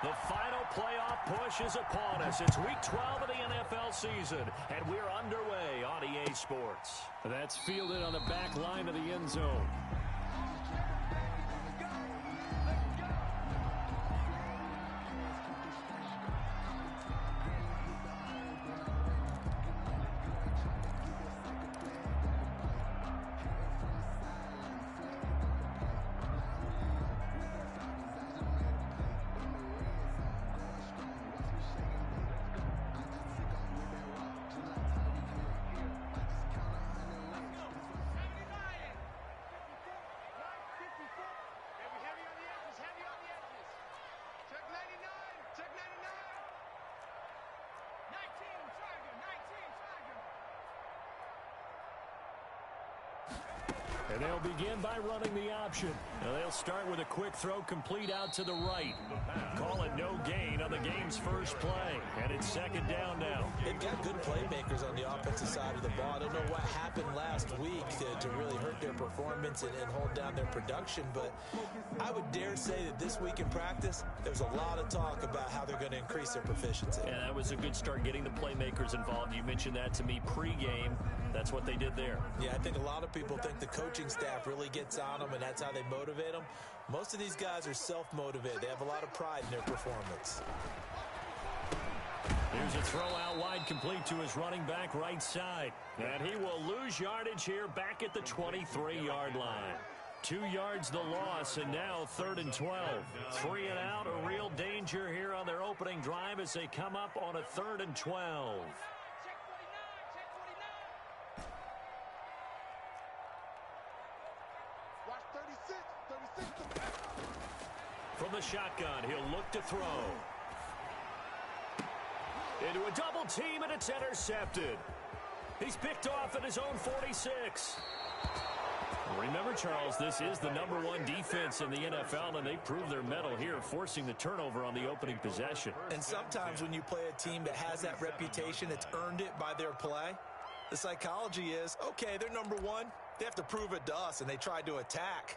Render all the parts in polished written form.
The final playoff push is upon us. It's Week 12 of the NFL season, and we're underway on EA Sports. That's fielded on the back line of the end zone. And they'll begin by running the option. Now they'll start with a quick throw complete out to the right. Call it no gain on the game's first play. And it's second down now. They've got good playmakers on the offensive side of the ball. I don't know what happened last week to really hurt their performance and hold down their production. But I would dare say that this week in practice, there's a lot of talk about how they're going to increase their proficiency. Yeah, that was a good start getting the playmakers involved. You mentioned that to me pregame. That's what they did there. Yeah, I think a lot of people think the coaching staff really gets on them, and that's how they motivate them. Most of these guys are self-motivated. They have a lot of pride in their performance. Here's a throw out wide complete to his running back right side. And he will lose yardage here back at the 23-yard line. 2 yards the loss, and now 3rd and 12. 3 and out, a real danger here on their opening drive as they come up on a 3rd and 12. From the shotgun, he'll look to throw. Into a double team, and it's intercepted. He's picked off at his own 46. Remember, Charles, this is the #1 defense in the NFL, and they prove their mettle here, forcing the turnover on the opening possession. And sometimes when you play a team that has that reputation, it's earned it by their play. The psychology is, okay, they're #1. They have to prove it to us, and they tried to attack.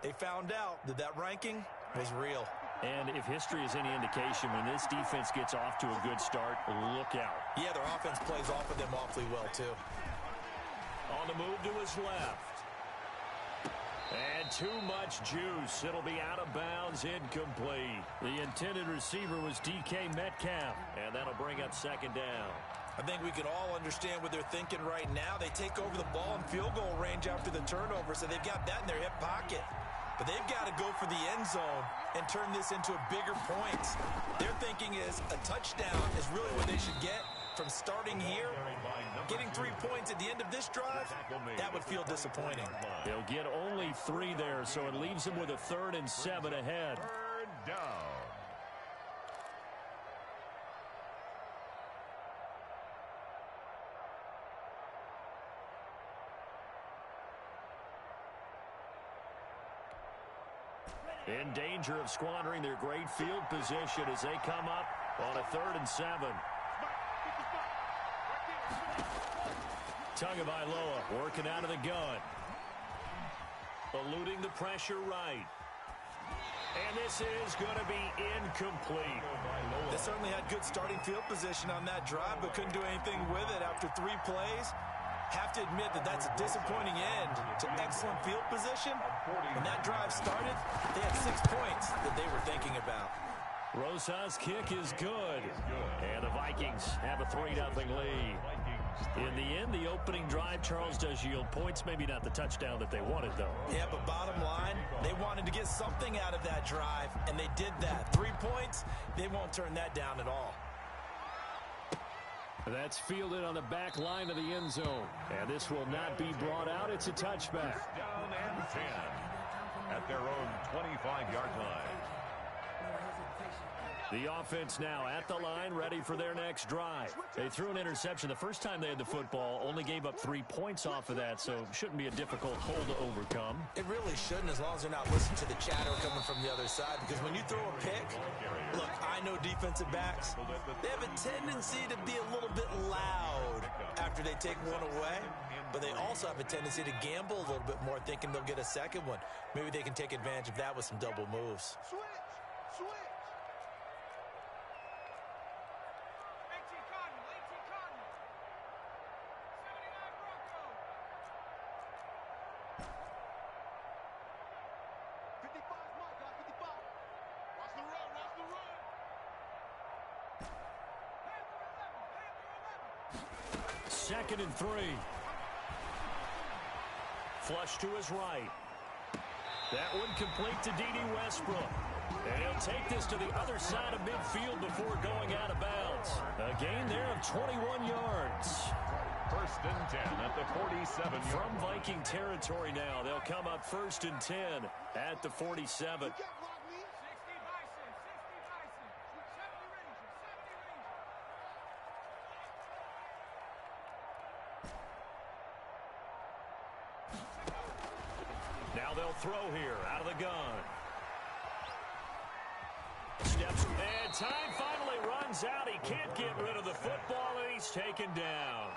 They found out that that ranking was real. And if history is any indication, when this defense gets off to a good start, look out. Yeah, their offense plays off of them awfully well, too. On the move to his left. And too much juice. It'll be out of bounds, incomplete. The intended receiver was DK Metcalf, and that'll bring up second down. I think we can all understand what they're thinking right now. They take over the ball in field goal range after the turnover, so they've got that in their hip pocket. But they've got to go for the end zone and turn this into a bigger point. Their thinking is a touchdown is really what they should get from starting here. Getting 3 points at the end of this drive, that would feel disappointing. They'll get only 3 there, so it leaves them with a 3rd and 7 ahead. 3rd down. In danger of squandering their great field position as they come up on a 3rd and 7. Tagovailoa working out of the gun. Eluding the pressure right. And this is going to be incomplete. They certainly had good starting field position on that drive, but couldn't do anything with it after 3 plays. Have to admit that that's a disappointing end to excellent field position. When that drive started, they had 6 points that they were thinking about. Rosas' kick is good. And the Vikings have a 3-0 lead. In the end, the opening drive, Charles, does yield points. Maybe not the touchdown that they wanted, though. Yeah, but bottom line, they wanted to get something out of that drive, and they did that. 3 points, they won't turn that down at all. That's fielded on the back line of the end zone. And this will not be brought out. It's a touchback. Down and 10 at their own 25-yard line. The offense now at the line, ready for their next drive. They threw an interception the first time they had the football, only gave up 3 points off of that, so shouldn't be a difficult hole to overcome. It really shouldn't, as long as they're not listening to the chatter coming from the other side, because when you throw a pick, look, I know defensive backs, they have a tendency to be a little bit loud after they take one away, but they also have a tendency to gamble a little bit more, thinking they'll get a second one. Maybe they can take advantage of that with some double moves. 2nd and 3. Flush to his right. That one complete to D.D. Westbrook. And he'll take this to the other side of midfield before going out of bounds. A gain there of 21 yards. 1st and 10 at the 47. From Viking territory now, they'll come up 1st and 10 at the 47. Now they'll throw here out of the gun. Steps, and time finally runs out. He can't get rid of the football, and he's taken down.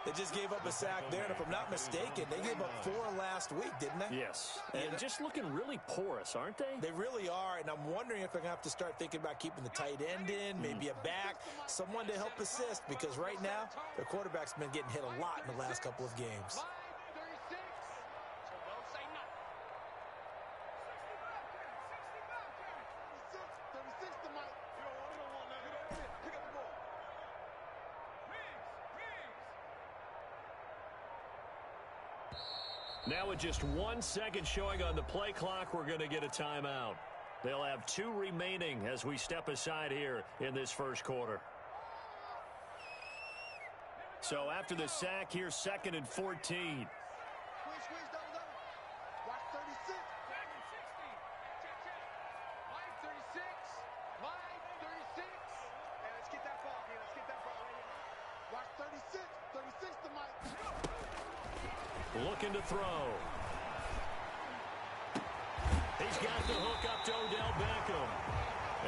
They just gave up a sack there, and if I'm not mistaken, they gave up 4 last week, didn't they? Yes, and just looking really porous, aren't they? They really are, and I'm wondering if they're going to have to start thinking about keeping the tight end in, maybe a back, someone to help assist, because right now, their quarterback's been getting hit a lot in the last couple of games. Now with just 1 second showing on the play clock, we're going to get a timeout. They'll have 2 remaining as we step aside here in this first quarter. So after the sack, here's 2nd and 14. Looking to throw. He's got the hook up to Odell Beckham.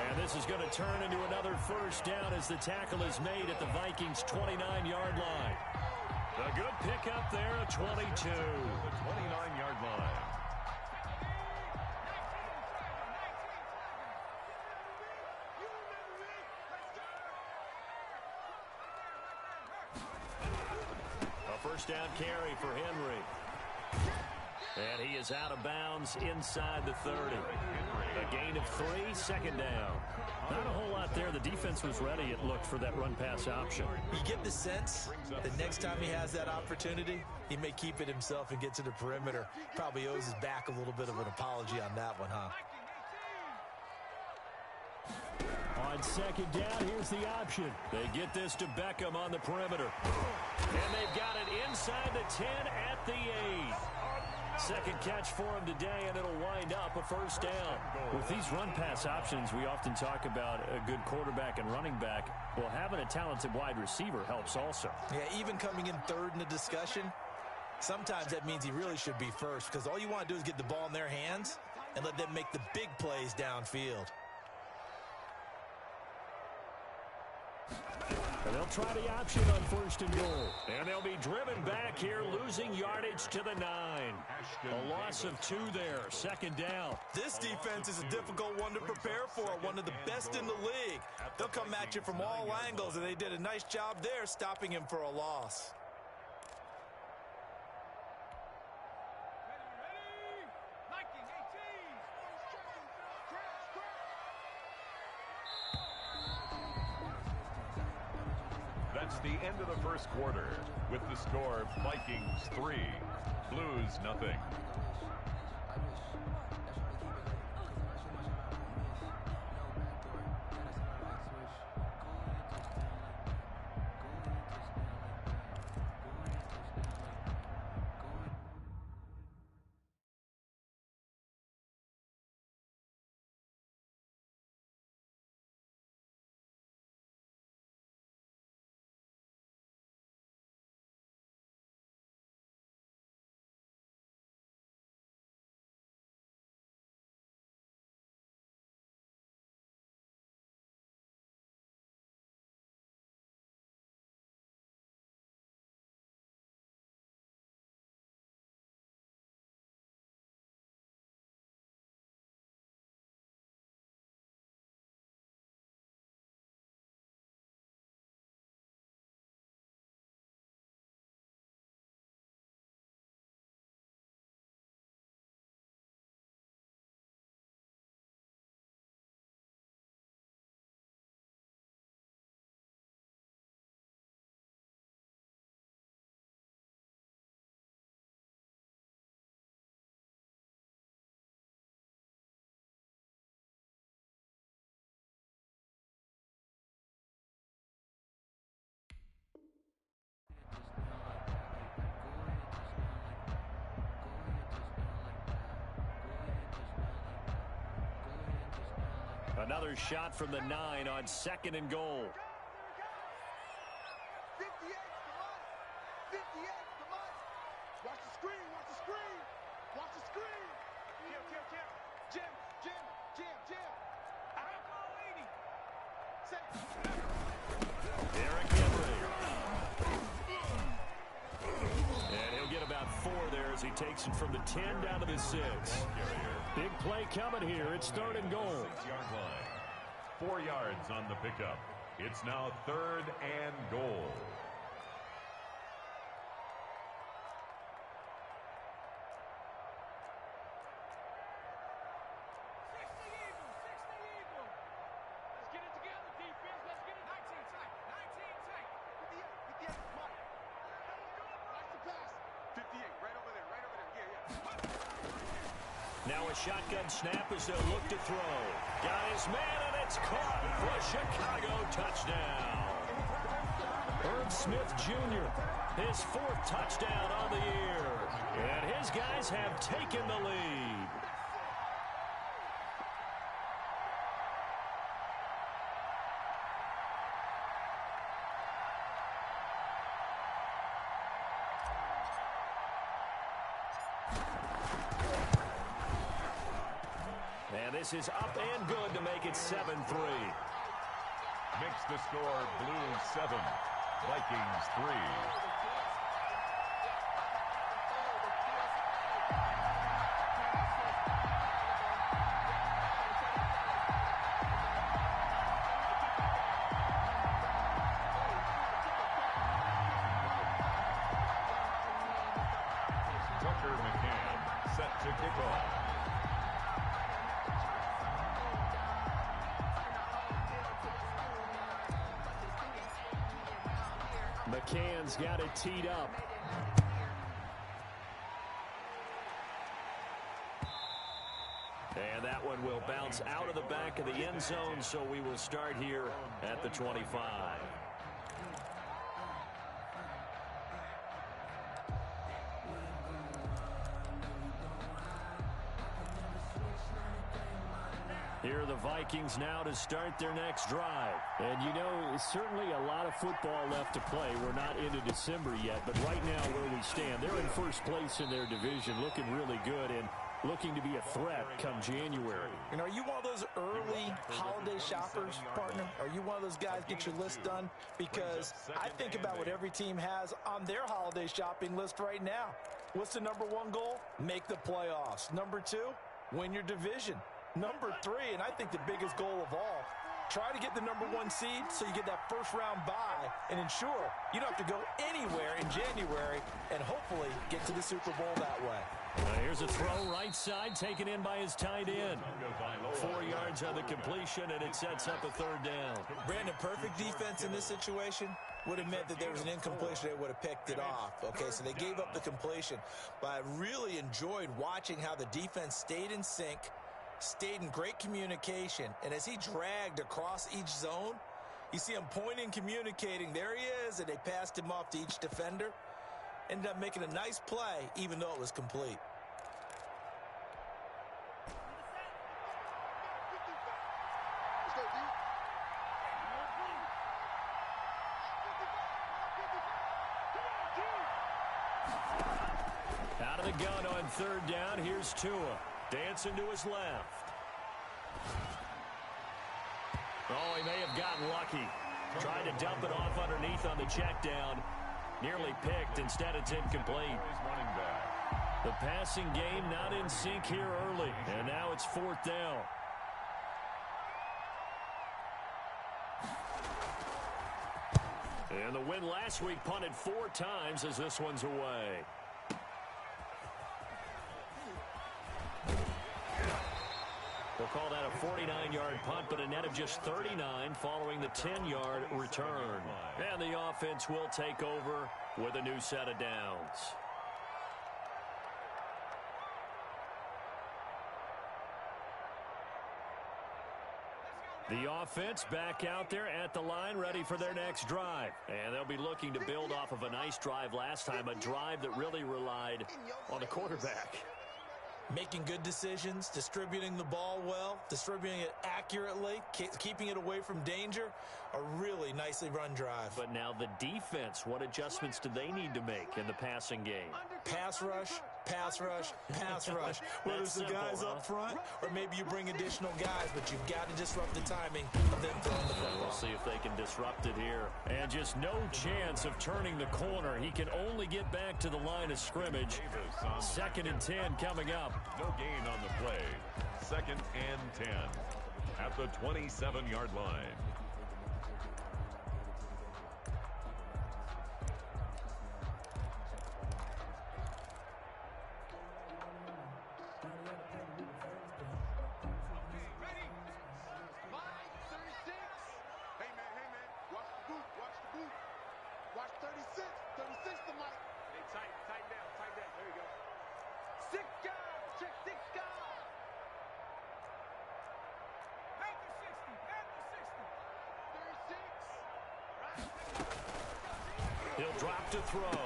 And this is going to turn into another first down as the tackle is made at the Vikings' 29-yard line. A good pickup there at 22. The 29-yard line. A first down carry for Henry. And he is out of bounds inside the 30. A gain of 3, 2nd down. Not a whole lot there. The defense was ready, it looked, for that run-pass option. You get the sense that next time he has that opportunity, he may keep it himself and get to the perimeter. Probably owes his back a little bit of an apology on that one, huh? On 2nd down, here's the option. They get this to Beckham on the perimeter. And they've got it inside the 10 at the 8. Second catch for him today, and it'll wind up a first down. With these run-pass options, we often talk about a good quarterback and running back. Well, having a talented wide receiver helps also. Yeah, even coming in 3rd in the discussion, sometimes that means he really should be first, because all you want to do is get the ball in their hands and let them make the big plays downfield. And they'll try the option on 1st and goal. And they'll be driven back here, losing yardage to the 9. A loss of 2 there, 2nd down. This defense is a difficult one to prepare for, one of the best in the league. They'll come at you from all angles, and they did a nice job there stopping him for a loss. That's the end of the first quarter with the score Vikings 3, Blues 0. Another shot from the 9 on 2nd and goal. 58, come on. 58, come on. Watch the screen, watch the screen. Watch the screen. Jim. I'll go 80. Derrick Henry. And he'll get about 4 there as he takes it from the 10 down to the 6. Big play coming here. It's 3rd and goal. 6-yard line. 4 yards on the pickup. It's now 3rd and goal. Now a shotgun snap as they'll look to throw. Got his man, and it's caught for a Chicago touchdown. Herb Smith Jr., his 4th touchdown on the year. And his guys have taken the lead. And this is up and good to make it 7-3. Makes the score Blues 7, Vikings 3. Tucker McCann set to kick off. McCann's got it teed up. And that one will bounce out of the back of the end zone, so we will start here at the 25. Here are the Vikings now to start their next drive. And, you know, certainly a lot of football left to play. We're not into December yet, but right now where we stand, they're in first place in their division, looking really good and looking to be a threat come January. And are you one of those early holiday shoppers, partner? Are you one of those guys get your list done? Because I think about what every team has on their holiday shopping list right now. What's the number 1 goal? Make the playoffs. Number 2, win your division. Number 3, and I think the biggest goal of all, try to get the number 1 seed so you get that first-round bye and ensure you don't have to go anywhere in January and hopefully get to the Super Bowl that way. Here's a throw right side taken in by his tight end. 4 yards on the completion, and it sets up a 3rd down. Brandon, perfect defense in this situation would have meant that there was an incompletion. They would have picked it off. Okay, so they gave up the completion. But I really enjoyed watching how the defense stayed in sync, stayed in great communication, and as he dragged across each zone, you see him pointing, communicating. There he is, and they passed him off to each defender. Ended up making a nice play, even though it was complete. Out of the gun on 3rd down, here's Tua. Dancing to his left. Oh, he may have gotten lucky. Tried to dump it off underneath on the check down. Nearly picked. Instead, it's incomplete. The passing game not in sync here early. And now it's 4th down. And the win last week punted 4 times as this one's away. We'll call that a 49-yard punt, but a net of just 39 following the 10-yard return. And the offense will take over with a new set of downs. The offense back out there at the line, ready for their next drive. And they'll be looking to build off of a nice drive last time, a drive that really relied on the quarterback. Making good decisions, distributing the ball well, distributing it accurately, keeping it away from danger. A really nicely run drive. But now the defense, what adjustments do they need to make in the passing game? Pass rush, pass rush, pass rush. Whether it's the guys up front or maybe you bring additional guys, but you've got to disrupt the timing of them throwing the football. We'll see if they can disrupt it here. And just no chance of turning the corner. He can only get back to the line of scrimmage. 2nd and 10 coming up. No gain on the play. 2nd and 10 at the 27-yard line. Watch 36. 36 to Mike. Hey, tighten down. There you go. 6 guys. Check 6 guys. At the 60. 36. He'll drop to throw.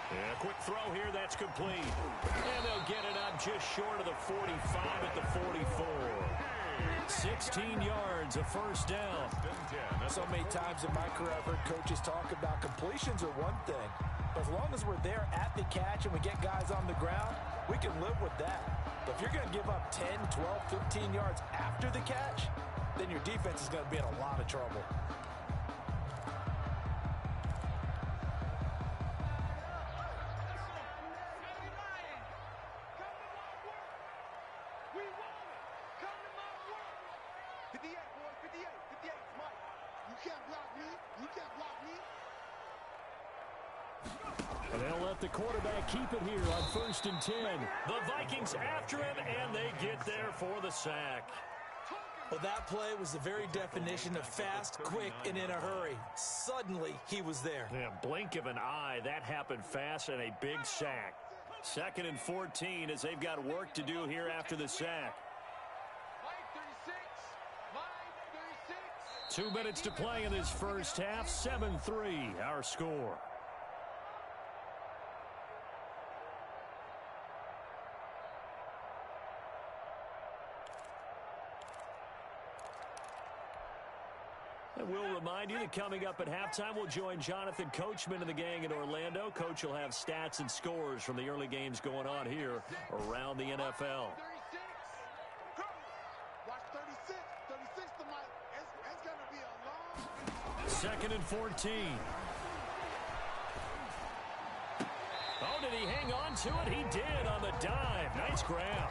And a quick throw here, that's complete. And they'll get it up just short of the 45 at the 44. 16 yards, a first down. So many times in my career I've heard coaches talk about completions are one thing. But as long as we're there at the catch and we get guys on the ground, we can live with that. But if you're going to give up 10, 12, 15 yards after the catch, then your defense is going to be in a lot of trouble. And they'll let the quarterback keep it here on 1st and 10. The Vikings after him, and they get there for the sack. Well, that play was the very definition of fast, quick, and in a hurry. Suddenly, he was there. Yeah, blink of an eye, that happened fast, and a big sack. 2nd and 14 as they've got work to do here after the sack. 2 minutes to play in this first half. 7-3, our score. And we'll remind you that coming up at halftime, we'll join Jonathan Coachman and the gang in Orlando. Coach will have stats and scores from the early games going on here around the NFL. 2nd and 14. Oh, did he hang on to it? He did on the dive. Nice grab.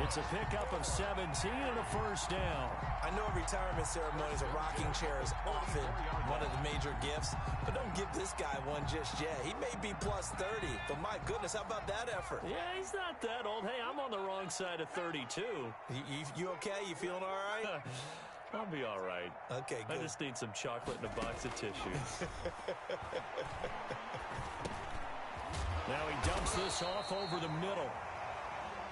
It's a pickup of 17 and a first down. I know retirement ceremonies, a rocking chair is often one of the major gifts, but don't give this guy one just yet. He may be plus 30, but my goodness, how about that effort? Yeah, he's not that old. Hey, I'm on the wrong side of 32. You okay? You feeling all right? I'll be all right. Okay, good. I just need some chocolate and a box of tissues. Now he dumps this off over the middle.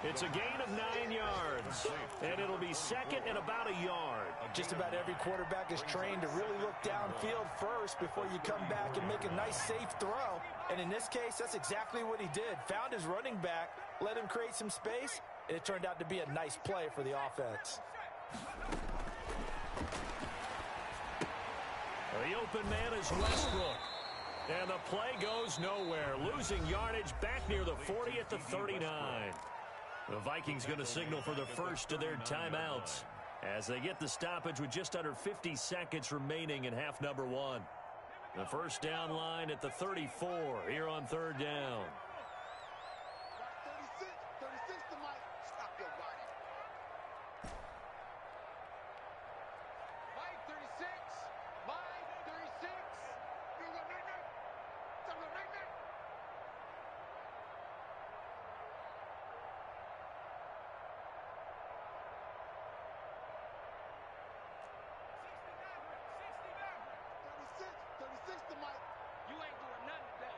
It's a gain of 9 yards, and it'll be 2nd and about a yard. Just about every quarterback is trained to really look downfield first before you come back and make a nice, safe throw. And in this case, that's exactly what he did. Found his running back, let him create some space, and it turned out to be a nice play for the offense. The open man is Westbrook. And the play goes nowhere. Losing yardage back near the 40 at the 39. The Vikings going to signal for the first of their timeouts as they get the stoppage with just under 50 seconds remaining in half number 1. The first down line at the 34 here on 3rd down. 36 to Mike. Stop your body. Mike 36. Mike 36. You go night. Tell me night. 36 to Mike. You ain't doing nothing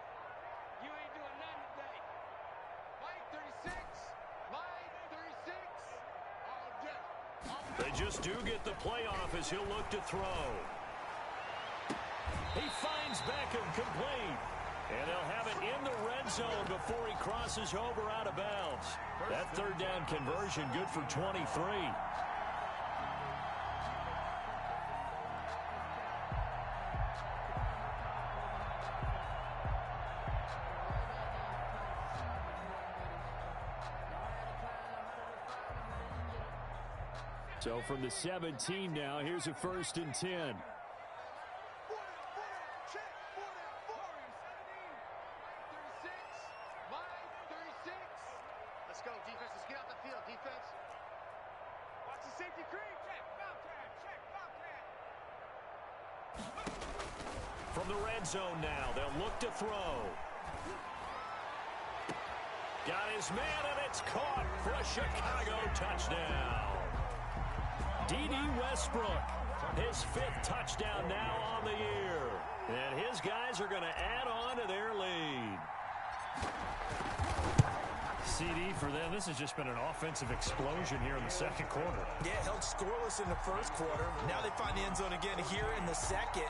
today. Mike 36. Mike 36. All day. They just do get the playoff as he'll look to throw. He finds Beckham complete. And they'll have it in the red zone before he crosses over out of bounds. That third down conversion good for 23. So from the 17 now, here's a 1st and 10. Let's go, defense. Let's get out the field, defense. Watch the safety creep. Check, Bobcat. Check, Bobcat. From the red zone now, they'll look to throw. Got his man, and it's caught for a Chicago touchdown. D.D. Westbrook, his 5th touchdown now on the year. And his guys are going to add on to their lead. CD for them, this has just been an offensive explosion here in the second quarter. Yeah, held scoreless in the first quarter. Now they find the end zone again here in the second.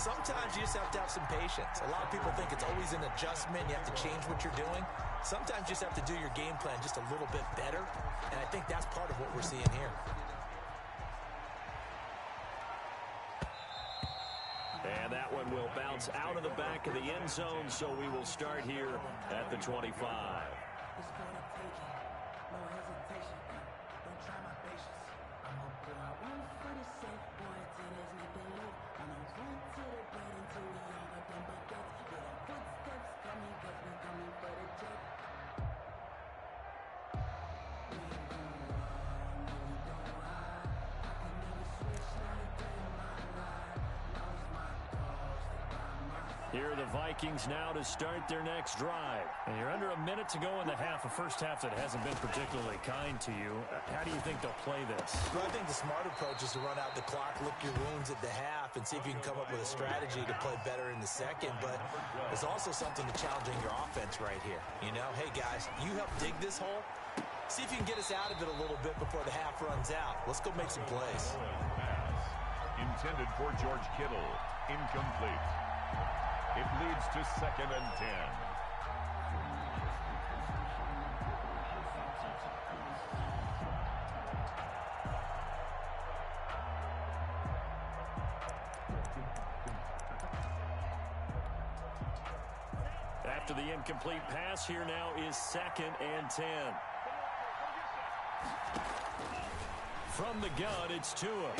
Sometimes you just have to have some patience. A lot of people think it's always an adjustment. You have to change what you're doing. Sometimes you just have to do your game plan just a little bit better. And I think that's part of what we're seeing here. And that one will bounce out of the back of the end zone, so we will start here at the 25. It's for the taking, no hesitation. Don't try my patience. I'ma pull out one for the safe boy till there's nothing left. I'ma run to the bread until we all got them buckets. Hear the footsteps coming, cause we coming for the check. We ain't gon' run, no we don't hide. I can never switch like that in my life. Lost my cause, stick by my side. Here are the Vikings now to start their next drive. And you're under a minute to go in the half, a first half that hasn't been particularly kind to you. How do you think they'll play this? Well, I think the smart approach is to run out the clock, lick your wounds at the half, and see if you can come up with a strategy to play better in the second. But there's also something to challenging your offense right here. You know, hey, guys, you help dig this hole. See if you can get us out of it a little bit before the half runs out. Let's go make some plays. Intended for George Kittle. Incomplete. It leads to 2nd and 10. After the incomplete pass, here now is 2nd and 10. From the gun, it's Tua.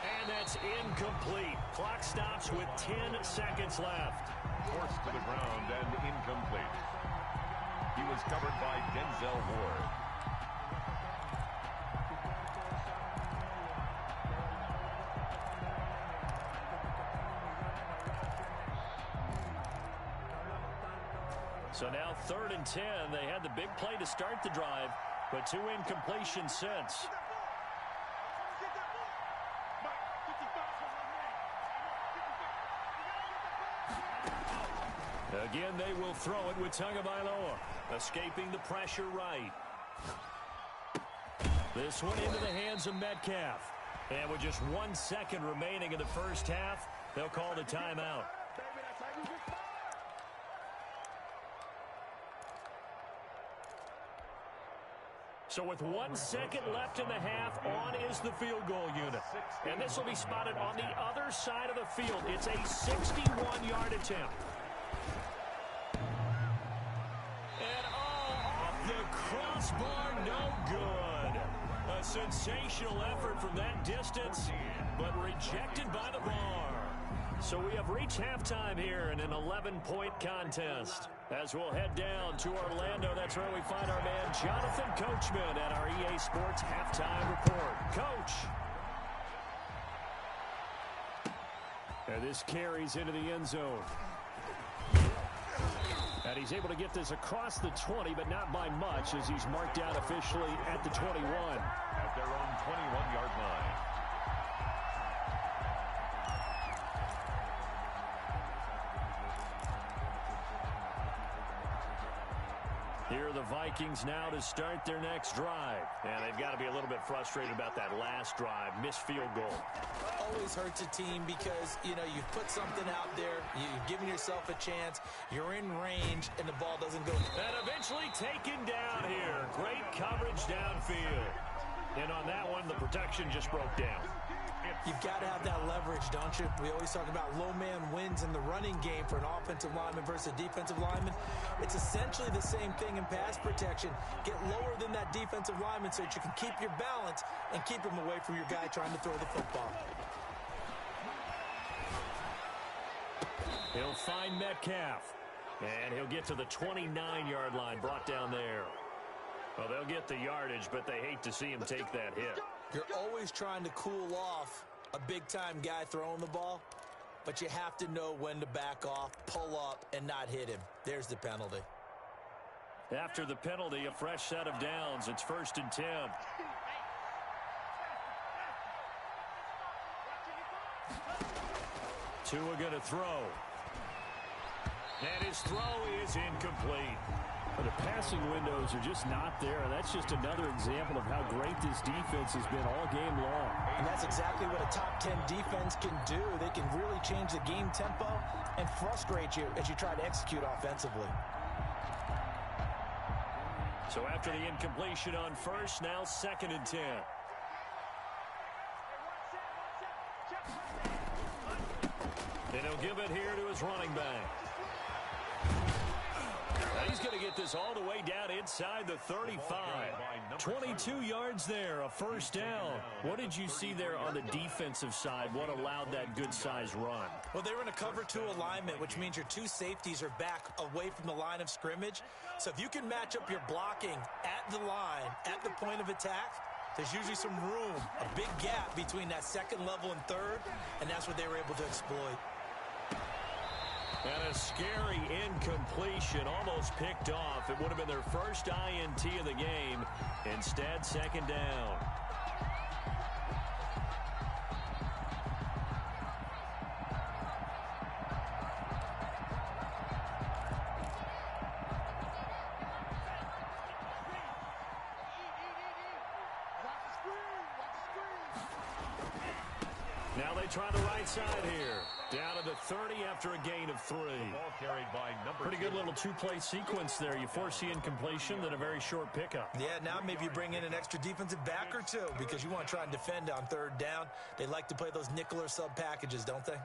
And that's incomplete. Clock stops with 10 seconds left. Forced to the ground and incomplete. He was covered by Denzel Ward. So now 3rd and 10. They had the big play to start the drive, but 2 incompletions since. Again, they will throw it with Tagovailoa, escaping the pressure right. This one into the hands of Metcalf. And with just 1 second remaining in the first half, they'll call the timeout. So with 1 second left in the half, on is the field goal unit. And this will be spotted on the other side of the field. It's a 61-yard attempt. And off the crossbar, no good. A sensational effort from that distance, but rejected by the bar. So we have reached halftime here in an 11-point contest. As we'll head down to Orlando, that's where we find our man Jonathan Coachman at our EA Sports Halftime Report. Coach. And this carries into the end zone. And he's able to get this across the 20, but not by much, as he's marked down officially at the 21. At their own 21-yard line. Here are the Vikings now to start their next drive. And they've got to be a little bit frustrated about that last drive. Missed field goal. Always hurts a team because, you've put something out there. You've given yourself a chance. You're in range, and the ball doesn't go. And eventually taken down here. Great coverage downfield. And on that one, the protection just broke down. You've got to have that leverage, don't you? We always talk about low man wins in the running game for an offensive lineman versus a defensive lineman. It's essentially the same thing in pass protection. Get lower than that defensive lineman so that you can keep your balance and keep him away from your guy trying to throw the football. He'll find Metcalf. And he'll get to the 29-yard line, brought down there. Well, they'll get the yardage, but they hate to see him take that hit. You're always trying to cool off a big-time guy throwing the ball, but you have to know when to back off, pull up, and not hit him. There's the penalty. After the penalty, a fresh set of downs. It's 1st and 10. Tua going to throw. And his throw is incomplete. The passing windows are just not there. That's just another example of how great this defense has been all game long. And that's exactly what a top 10 defense can do. They can really change the game tempo and frustrate you as you try to execute offensively. So after the incompletion on first, now 2nd and 10. And he'll give it here to his running back. He's going to get this all the way down inside the 35. 22 yards there, a first down. What did you see there on the defensive side? What allowed that good-sized run? Well, they were in a cover 2 alignment, which means your 2 safeties are back away from the line of scrimmage. So if you can match up your blocking at the line, at the point of attack, there's usually some room, a big gap between that 2nd level and 3rd, and that's what they were able to exploit. And a scary incompletion, almost picked off. It would have been their first INT of the game. Instead, 2nd down. Now they try the right side here. Down to the 30 after a gain of 3. Ball carried by number Pretty 2. good little 2-play sequence there. You force the incompletion, then a very short pickup. Yeah, now maybe you bring in an extra defensive back or 2 because you want to try and defend on 3rd down. They like to play those nickel or sub packages, don't they?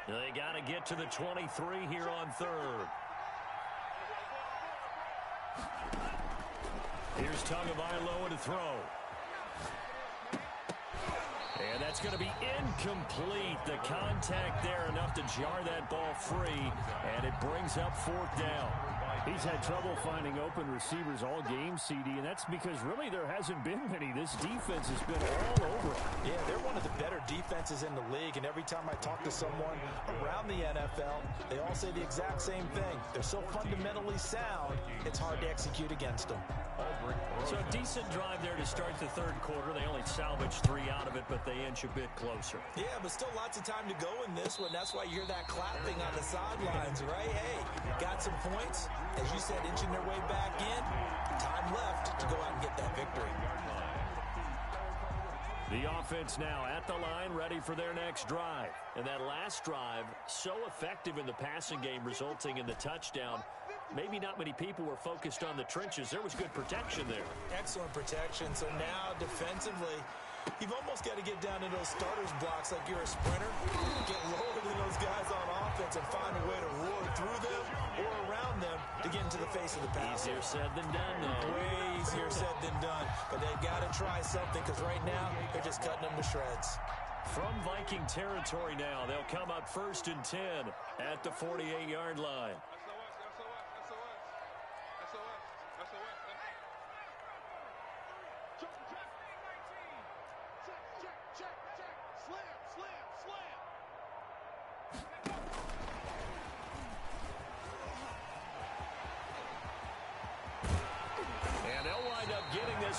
They got to get to the 23 here on 3rd. Here's Tagovailoa to throw. And that's going to be incomplete. The contact there enough to jar that ball free, and it brings up 4th down. He's had trouble finding open receivers all game, CD, and that's because really there hasn't been many. This defense has been all over. Yeah, they're one of the better defenses in the league, and every time I talk to someone around the NFL, they all say the exact same thing. They're so fundamentally sound, it's hard to execute against them. So a decent drive there to start the 3rd quarter. They only salvaged 3 out of it, but they inch a bit closer. Yeah, but still lots of time to go in this one. That's why you hear that clapping on the sidelines, right? Hey, got some points. As you said, inching their way back in. Time left to go out and get that victory. The offense now at the line, ready for their next drive. And that last drive, so effective in the passing game, resulting in the touchdown. Maybe not many people were focused on the trenches. There was good protection there. Excellent protection. So now defensively, you've almost got to get down to those starters blocks like you're a sprinter. Get lower than those guys on offense and find a way to roar through them or around them to get into the face of the pass. Easier said than done, though. Way easier said than done. But they've got to try something because right now they're just cutting them to shreds. From Viking territory now, they'll come up 1st and 10 at the 48-yard line.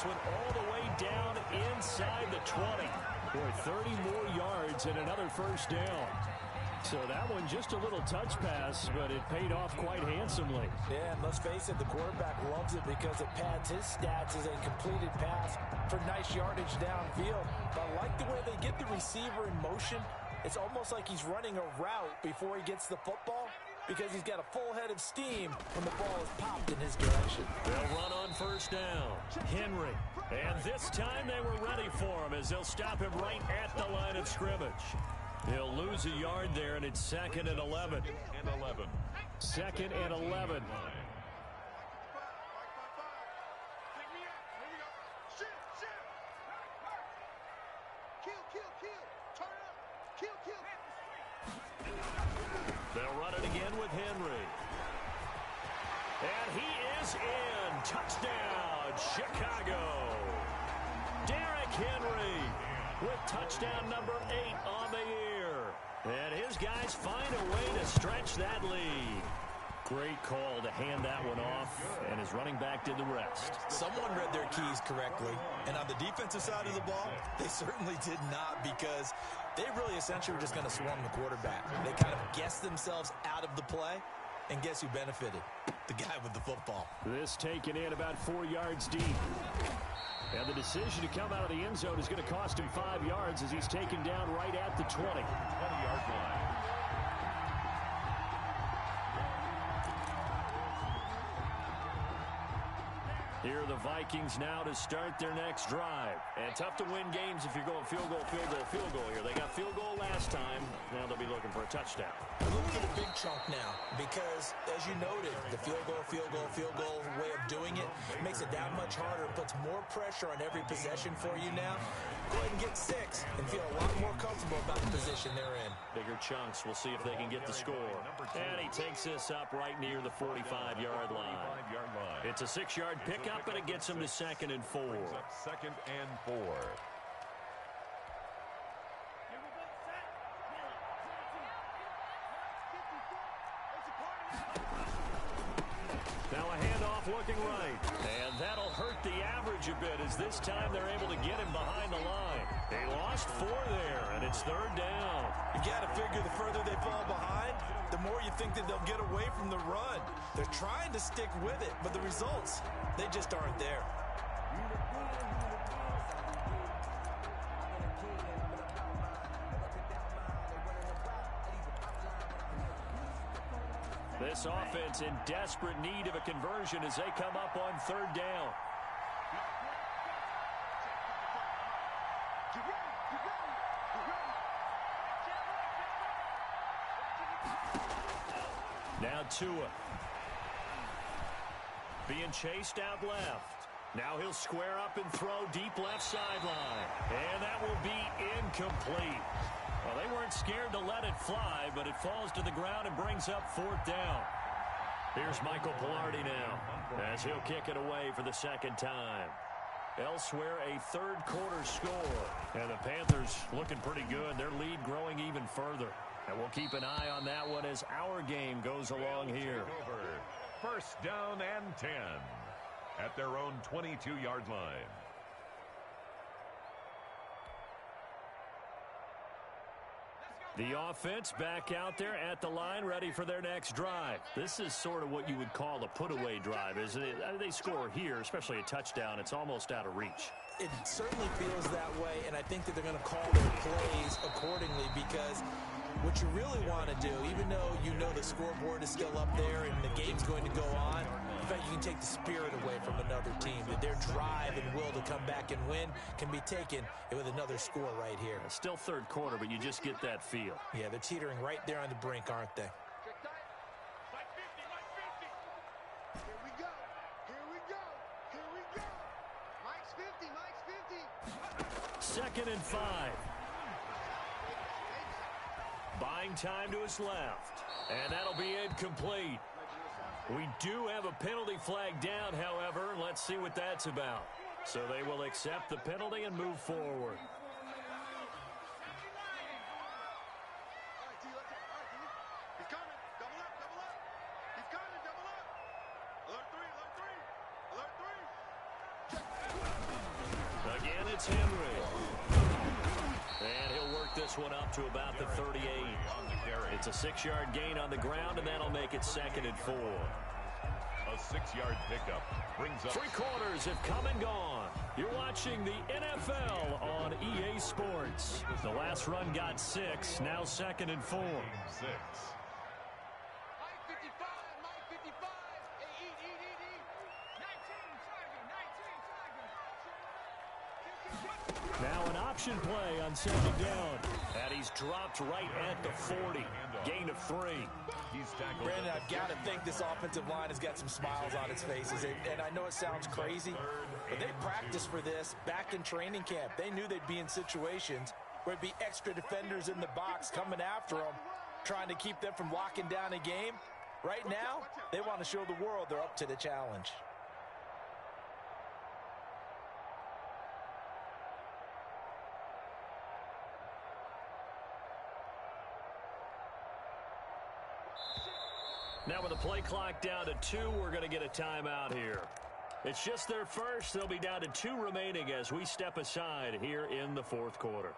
One all the way down inside the 20. Boy, 30 more yards and another first down. So that one just a little touch pass, but it paid off quite handsomely. Yeah, and let's face it, the quarterback loves it because it pads his stats as a completed pass for nice yardage downfield. But I like the way they get the receiver in motion. It's almost like he's running a route before he gets the football because he's got a full head of steam when the ball is popped in his direction. They'll run on first down. Henry. And this time they were ready for him as they'll stop him right at the line of scrimmage. He'll lose a yard there, and it's 2nd and 11. 2nd and 11. They'll run it again with Henry. And he is in. Touchdown, Chicago. Derrick Henry with touchdown number 8 on the year. And his guys find a way to stretch that lead. Great call to hand that one off, and his running back did the rest. Someone read their keys correctly, and on the defensive side of the ball, they certainly did not because they really essentially were just going to swarm the quarterback. They kind of guessed themselves out of the play, and guess who benefited? The guy with the football. This taken in about 4 yards deep. And the decision to come out of the end zone is going to cost him 5 yards as he's taken down right at the 20. 20-yard line. Here are the Vikings now to start their next drive. And tough to win games if you're going field goal here. They got field goal last time. Now they'll be looking for a touchdown. Look for the big chunk now because, as you noted, the field goal way of doing it makes it that much harder, puts more pressure on every possession for you now. Go ahead and get 6 and feel a lot more comfortable about the position they're in. Bigger chunks. We'll see if they can get the score. And he takes this up right near the 45-yard line. It's a 6-yard pickup, and it gets him to 2nd and 4. 2nd and 4. Now a handoff looking right. And that'll hurt the average a bit as this time they're able to get him behind the line. They lost 4 there, and it's 3rd down. You got to figure the further they fall behind, the more you think that they'll get away from the run. They're trying to stick with it, but the results, they just aren't there. This offense in desperate need of a conversion as they come up on 3rd down. Now Tua. Being chased out left. Now he'll square up and throw deep left sideline. And that will be incomplete. Well, they weren't scared to let it fly, but it falls to the ground and brings up 4th down. Here's Michael Pilardi now as he'll kick it away for the 2nd time. Elsewhere, a 3rd quarter score. And the Panthers looking pretty good. Their lead growing even further. And we'll keep an eye on that one as our game goes along here. 1st down and 10 at their own 22-yard line. The offense back out there at the line, ready for their next drive. This is sort of what you would call a put-away drive, isn't it? They score here, especially a touchdown. It's almost out of reach. It certainly feels that way, and I think that they're going to call their plays accordingly because what you really want to do, even though you know the scoreboard is still up there and the game's going to go on, in fact, you can take the spirit away from another team. That their drive and will to come back and win can be taken with another score right here. It's still 3rd quarter, but you just get that feel. Yeah, they're teetering right there on the brink, aren't they? Here we go. Here we go. Here we go. Mike's 50. Mike's 50. 2nd and 5. Buying time to his left. And that'll be incomplete. We do have a penalty flag down, however, and let's see what that's about. So they will accept the penalty and move forward. All right, T, let's go. All right, T. He's coming. Double up. He's coming. Double up. Alert 3. Again, it's Henry. And he'll work this this one up to about the 38. It's a 6-yard gain on the ground, and that'll make it 2nd and 4. A 6-yard pickup brings up. 3 quarters have come and gone. You're watching the NFL on EA Sports. The last run got 6, now 2nd and 4. 6. Mike 55, Mike 55. Hey, eat. 19 target. Now an option play on 2nd down. And he's dropped right at the 40. Gain of 3. He's tackled. Brandon, I've got to think this offensive line has got some smiles on its faces. And I know it sounds crazy, but they practiced for this back in training camp. They knew they'd be in situations where there'd be extra defenders in the box coming after them, trying to keep them from locking down a game. Right now, they want to show the world they're up to the challenge. Now with the play clock down to 2, we're going to get a timeout here. It's just their first. They'll be down to 2 remaining as we step aside here in the 4th quarter.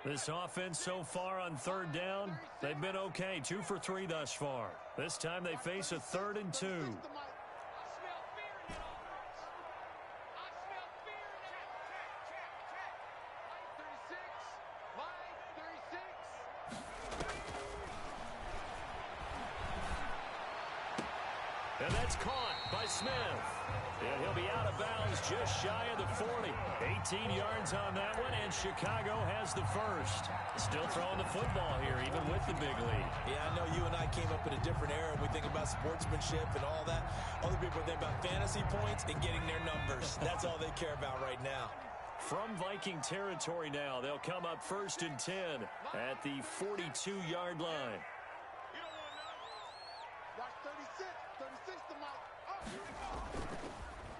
This offense so far on 3rd down, they've been okay. 2 for 3 thus far. This time they face a 3rd and 2. I smell fear in that offense. I smell fear in that. Check. Mike 36. And that's caught by Smith. And he'll be out of bounds just shy of the 40. 18 yards on that one, and Chicago has the first. Still throwing the football here, even with the big lead. Yeah, I know you and I came up in a different era, and we think about sportsmanship and all that. Other people think about fantasy points and getting their numbers. That's all they care about right now. From Viking territory now, they'll come up 1st and 10 at the 42-yard line. You don't want to know. Watch 36. 36 to Mike.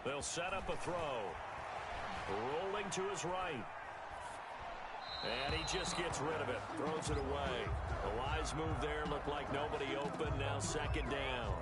They'll set up a throw. Rolling to his right. And he just gets rid of it. Throws it away. A wise move there. Looked like nobody open. Now 2nd down.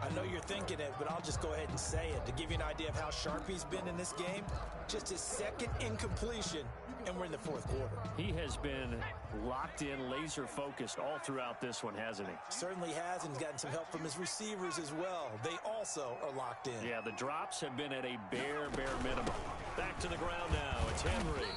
I know you're thinking it, but I'll just go ahead and say it. To give you an idea of how sharp he's been in this game, just his 2nd incompletion, and we're in the 4th quarter. He has been locked in, laser-focused all throughout this one, hasn't he? Certainly has, and he's gotten some help from his receivers as well. They also are locked in. Yeah, the drops have been at a bare minimum. Back to the ground now. It's Henry.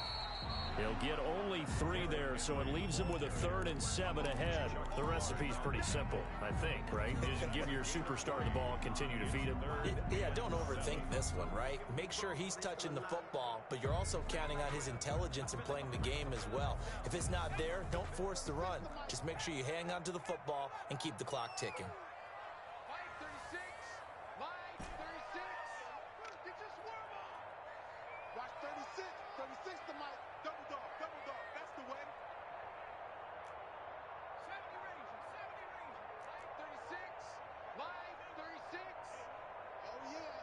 He'll get only 3 there, so it leaves him with a 3rd and 7 ahead. The recipe's pretty simple, I think, right? Just give your superstar the ball, continue to feed him. Yeah, don't overthink this one, right? Make sure he's touching the football, but you're also counting on his intelligence in playing the game as well. If it's not there, don't force the run. Just make sure you hang on to the football and keep the clock ticking. Mike 36. Mike 36. Get your swarm on. Watch 36. 36 to Mike. Double dog. That's the way. 70 Ranger. Mike 36. Oh, yeah.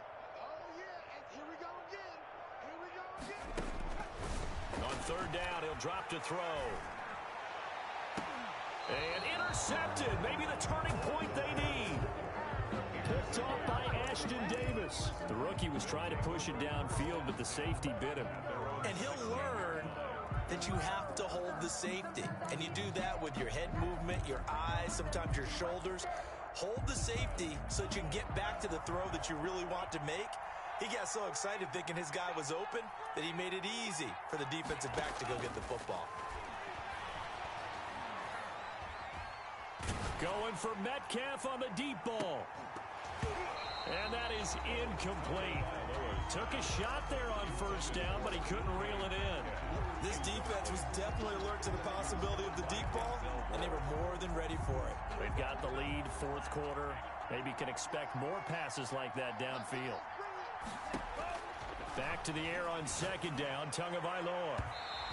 And here we go again. On 3rd down, he'll drop to throw. And intercepted. Maybe the turning point they need. Picked off by Ashton Davis. The rookie was trying to push it downfield, but the safety bit him. And he'll learn that you have to hold the safety. And you do that with your head movement, your eyes, sometimes your shoulders. Hold the safety so that you can get back to the throw that you really want to make. He got so excited thinking his guy was open that he made it easy for the defensive back to go get the football. Going for Metcalf on the deep ball. And that is incomplete. Took a shot there on 1st down, but he couldn't reel it in. This defense was definitely alert to the possibility of the deep ball, and they were more than ready for it. They've got the lead, 4th quarter. Maybe can expect more passes like that downfield. Back to the air on 2nd down, Tagovailoa.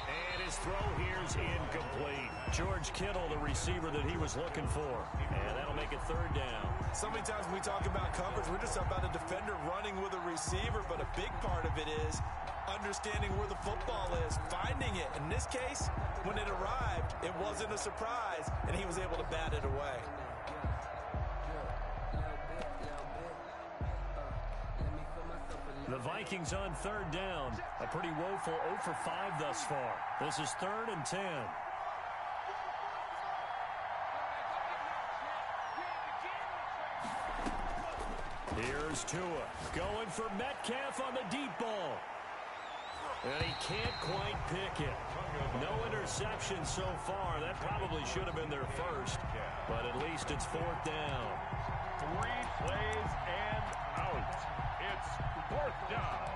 And his throw here's incomplete. George Kittle, the receiver that he was looking for. And that'll make it 3rd down. So many times when we talk about coverage, we're just talking about a defender running with a receiver, but a big part of it is understanding where the football is, finding it. In this case, when it arrived, it wasn't a surprise, and he was able to bat it away. The Vikings on third down. A pretty woeful 0 for 5 thus far. This is 3rd and 10. Here's Tua going for Metcalf on the deep ball. And he can't quite pick it. No interception so far. That probably should have been their first. But at least it's 4th down. 3 plays and out. It's 4th down.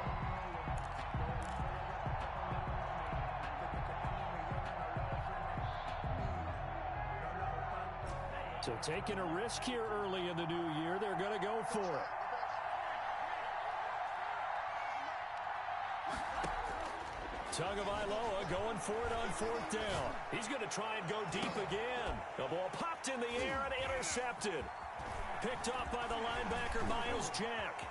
So taking a risk here early in the new year, they're going to go for it. Tagovailoa going for it on 4th down. He's going to try and go deep again. The ball popped in the air and intercepted. Picked off by the linebacker, Miles Jack.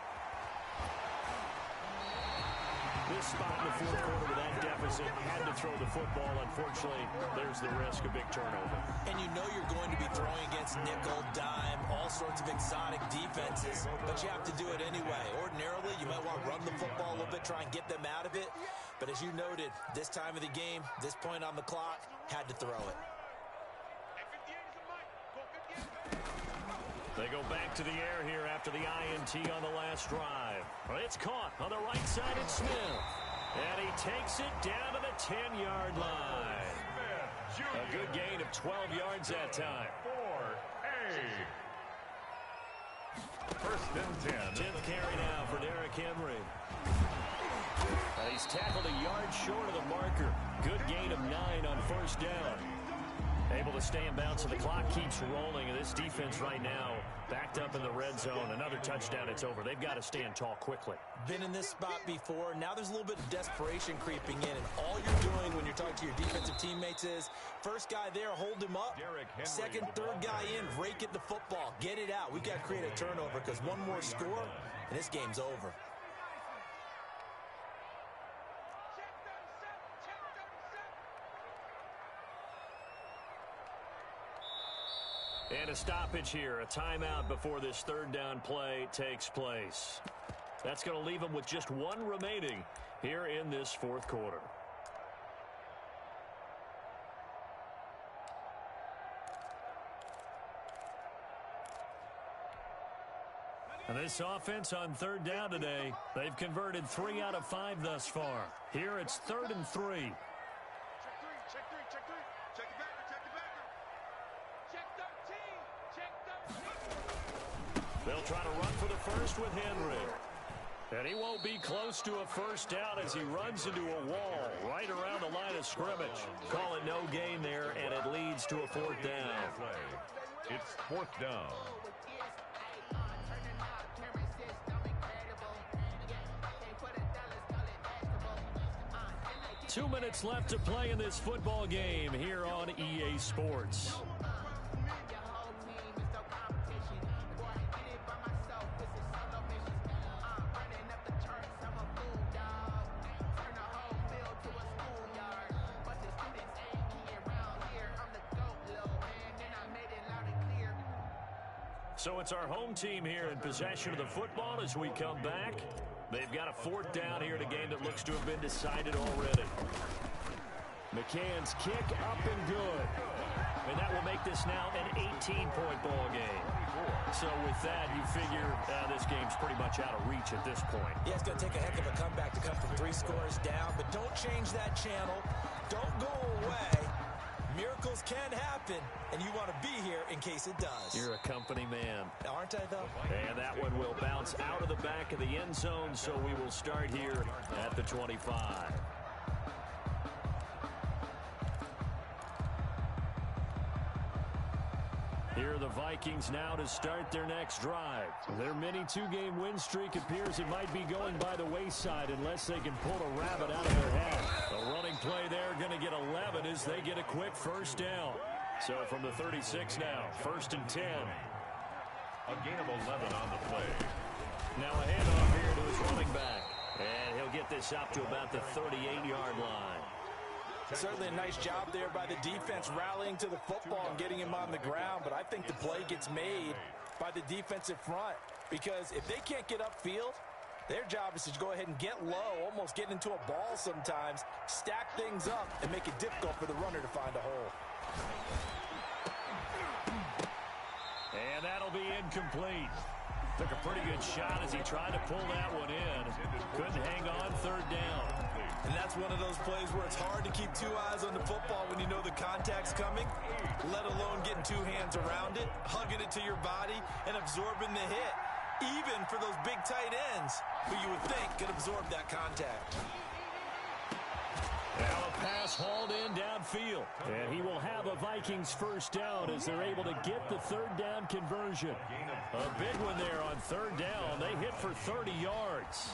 This spot in the 4th quarter with that deficit, had to throw the football. Unfortunately, there's the risk of big turnover. And you know you're going to be throwing against nickel, dime, all sorts of exotic defenses, but you have to do it anyway. Ordinarily, you might want to run the football a little bit, try and get them out of it. But as you noted, this time of the game, this point on the clock, had to throw it. They go back to the air here after the INT on the last drive. It's caught on the right side, it's Smith. And he takes it down to the 10-yard line. A good gain of 12 yards that time. 1st and 10. 10th carry now for Derrick Henry. He's tackled a yard short of the marker. Good gain of 9 on 1st down. Able to stay in bounds, so the clock keeps rolling. And this defense right now backed up in the red zone. Another touchdown, it's over. They've got to stand tall quickly. Been in this spot before. Now there's a little bit of desperation creeping in. And all you're doing when you're talking to your defensive teammates is, first guy there, hold him up. Second, third guy in, rake at the football. Get it out. We've got to create a turnover because one more score, and this game's over. And a stoppage here, a timeout before this 3rd down play takes place. That's going to leave them with just 1 remaining here in this 4th quarter. And this offense on 3rd down today, they've converted 3 out of 5 thus far. Here it's 3rd and 3. Check 3, check 3, check 3. Check it back, check it back. Check 13. Check 13. They'll try to run for the first with Henry. And he won't be close to a first down as he runs into a wall right around the line of scrimmage. Call it no gain there, and it leads to a 4th down. It's 4th down. 2 minutes left to play in this football game here on EA Sports. So it's our home team here in possession of the football as we come back. They've got a 4th down here in a game that looks to have been decided already. McCann's kick up and good. And that will make this now an 18-point ball game. So with that, you figure this game's pretty much out of reach at this point. Yeah, it's going to take a heck of a comeback to come from 3 scores down, but don't change that channel. Don't go away. Miracles can happen, and you want to be here in case it does. You're a company man. Aren't I, though? And that one will bounce out of the back of the end zone, so we will start here at the 25. Here are the Vikings now to start their next drive. Their mini 2-game win streak appears it might be going by the wayside unless they can pull a rabbit out of their hat. A running play there going to get 11 as they get a quick first down. So from the 36 now, 1st and 10. A gain of 11 on the play. Now a handoff here to his running back. And he'll get this up to about the 38-yard line. Certainly a nice job there by the defense rallying to the football and getting him on the ground, but I think the play gets made by the defensive front because if they can't get upfield, their job is to go ahead and get low, almost get into a ball sometimes, stack things up, and make it difficult for the runner to find a hole. And that'll be incomplete. Took a pretty good shot as he tried to pull that one in. Couldn't hang on third down. And that's one of those plays where it's hard to keep two eyes on the football when you know the contact's coming, let alone getting two hands around it, hugging it to your body, and absorbing the hit. Even for those big tight ends, who you would think could absorb that contact. Now a pass hauled in downfield. And he will have a Vikings first down as they're able to get the third down conversion. A big one there on third down. They hit for 30 yards.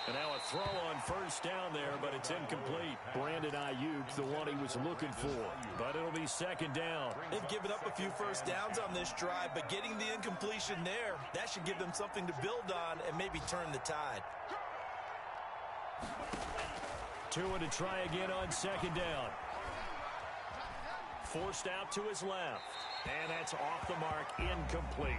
And now a throw on first down there, but it's incomplete. Brandon Ayuk, the one he was looking for. But it'll be second down. They've given up a few first downs on this drive, but getting the incompletion there, that should give them something to build on and maybe turn the tide. Tua to try again on second down. Forced out to his left. And that's off the mark, incomplete.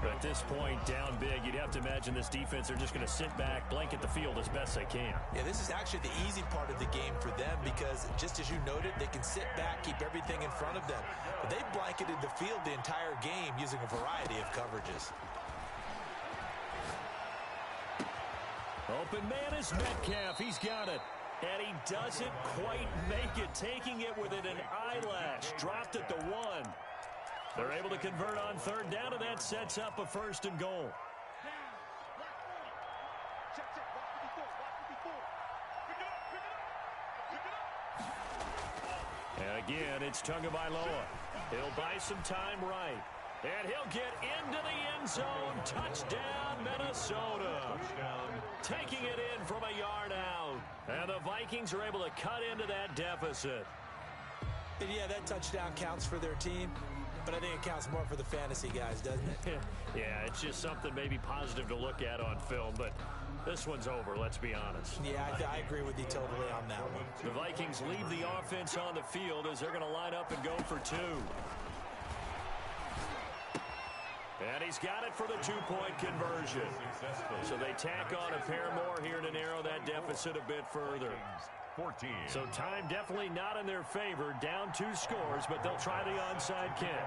At this point, down big, you'd have to imagine this defense are just going to sit back, blanket the field as best they can. Yeah, this is actually the easy part of the game for them because, just as you noted, they can sit back, keep everything in front of them. But they blanketed the field the entire game using a variety of coverages. Open man is Metcalf. He's got it. And he doesn't quite make it, taking it within an eyelash. Dropped at the 1. They're able to convert on third down, and that sets up a first and goal. And again, it's Tagovailoa. He'll buy some time right. And he'll get into the end zone. Touchdown, Minnesota. Taking it in from a yard out. And the Vikings are able to cut into that deficit. And yeah, that touchdown counts for their team. But I think it counts more for the fantasy guys, doesn't it? Yeah, it's just something maybe positive to look at on film, but this one's over, let's be honest. Yeah, I agree with you totally on that one. The Vikings leave the offense on the field as they're going to line up and go for 2. And he's got it for the 2-point conversion. So they tack on a pair more here to narrow that deficit a bit further. 14. So time definitely not in their favor. Down 2 scores, but they'll try the onside kick.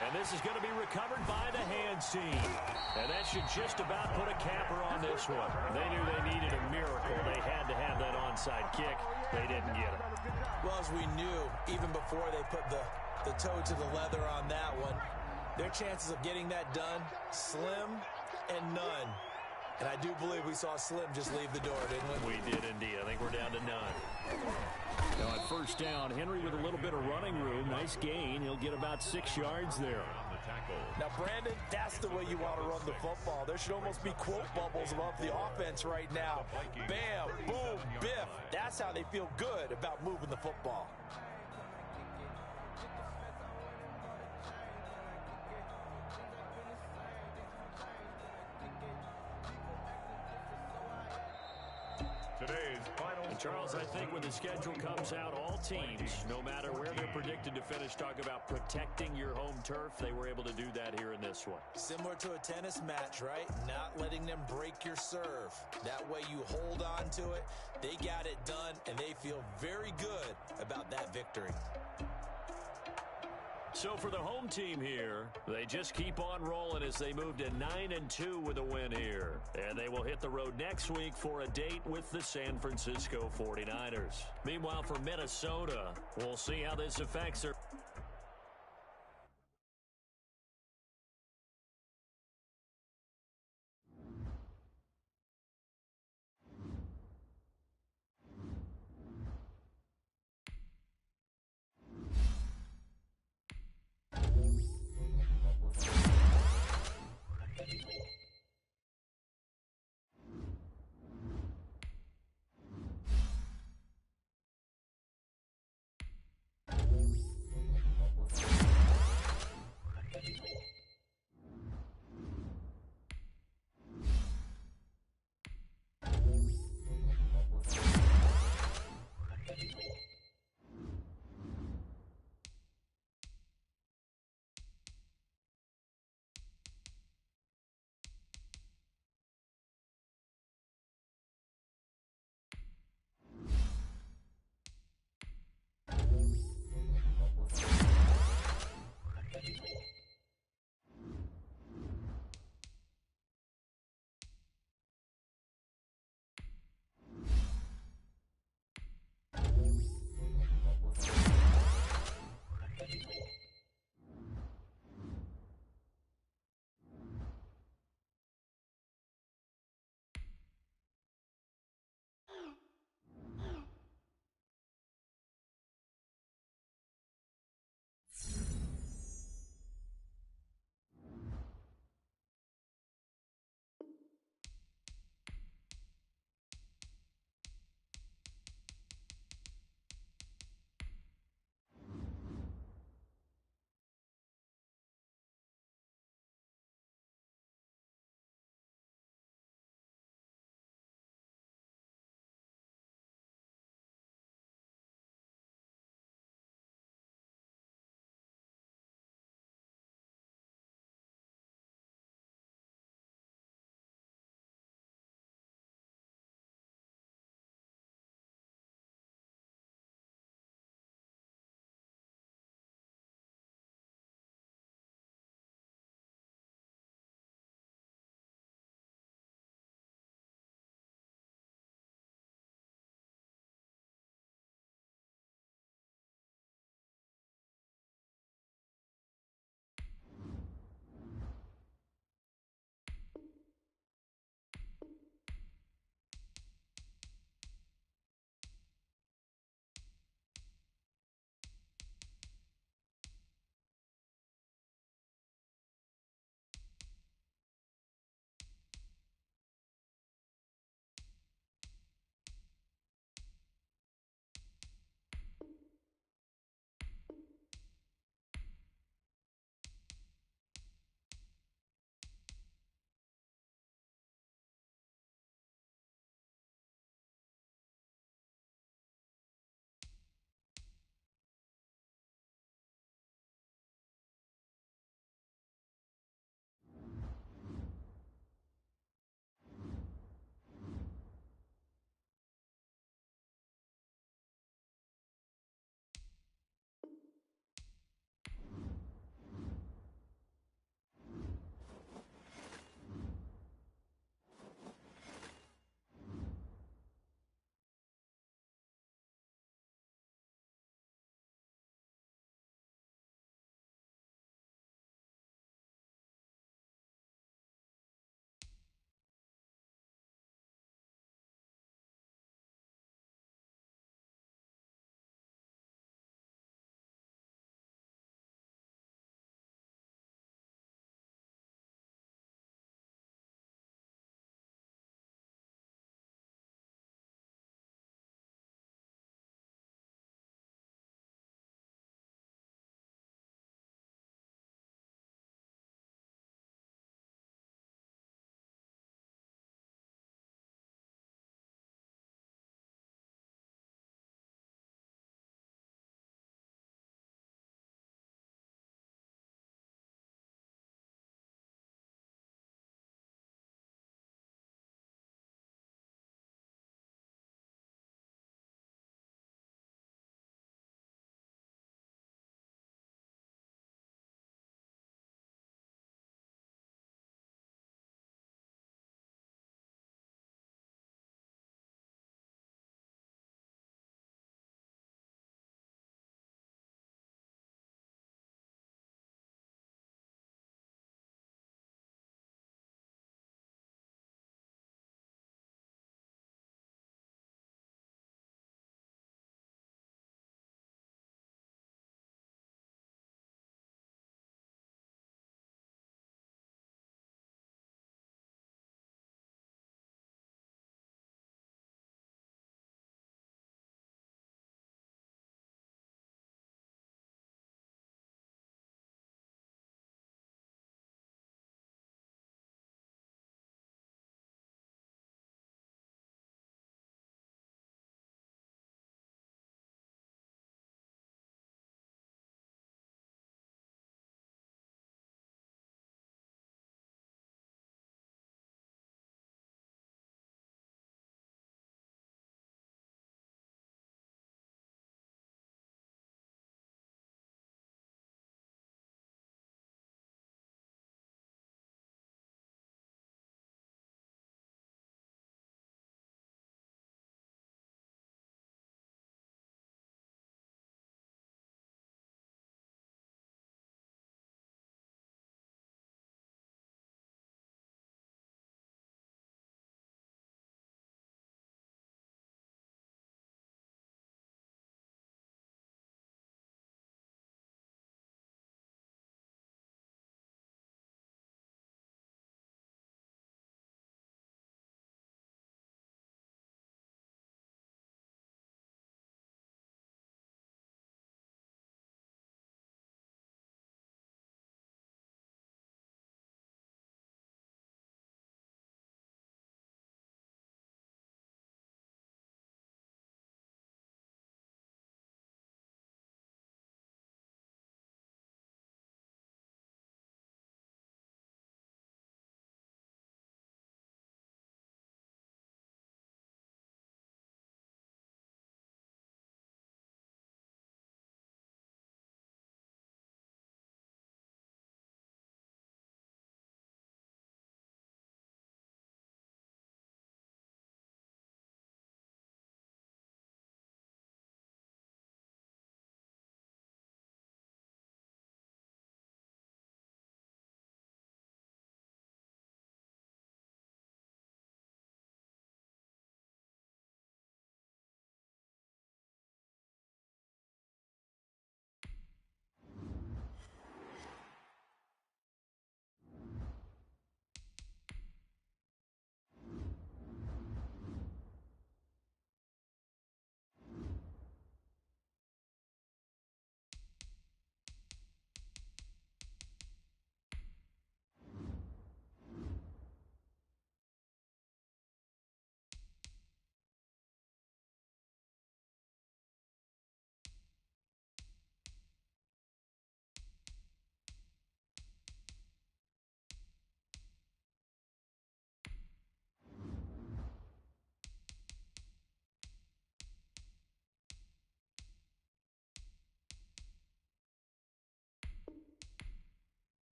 And this is going to be recovered by the hands team. And that should just about put a capper on this one. They knew they needed a miracle. They had to have that onside kick. They didn't get it. Well, as we knew, even before they put the toe to the leather on that one, their chances of getting that done, slim and none. And I do believe we saw Slim just leave the door, didn't we? We did indeed. I think we're down to none. Now at first down, Henry with a little bit of running room. Nice gain. He'll get about 6 yards there. Now, Brandon, that's the way you want to run the football. There should almost be quote bubbles above the offense right now. Bam, boom, biff. That's how they feel good about moving the football. And Charles, I think when the schedule comes out, all teams, no matter where they're predicted to finish, talk about protecting your home turf. They were able to do that here in this one. Similar to a tennis match, right? Not letting them break your serve. That way you hold on to it. They got it done, and they feel very good about that victory. So for the home team here, they just keep on rolling as they move to 9-2 with a win here. And they will hit the road next week for a date with the San Francisco 49ers. Meanwhile, for Minnesota, we'll see how this affects their